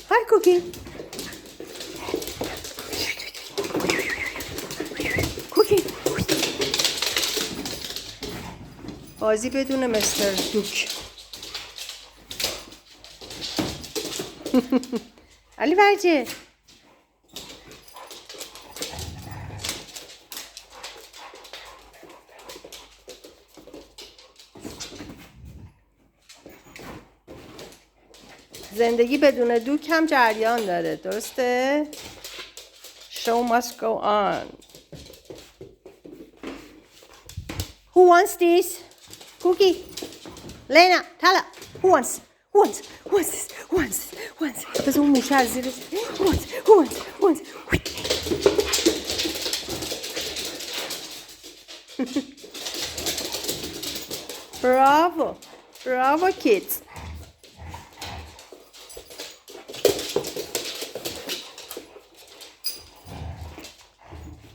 Hi, Cookie. Cookie. بازی بدون مستر دوک. علی برجه. زندگی بدون دوک هم جریان داره، درسته؟ Show must go on. Who wants this? Cookie? Lena, Tala, who wants this? Who wants this? بذار اون موشه از زیرش. Who wants? Bravo kids.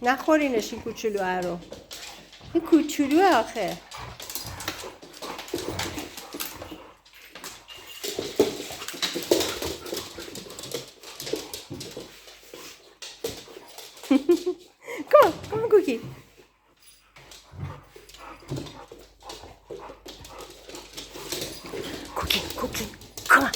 نخورینش این کوچولوه رو. این کوچولوه آخه. Come on, Cookie. Cookie, come on.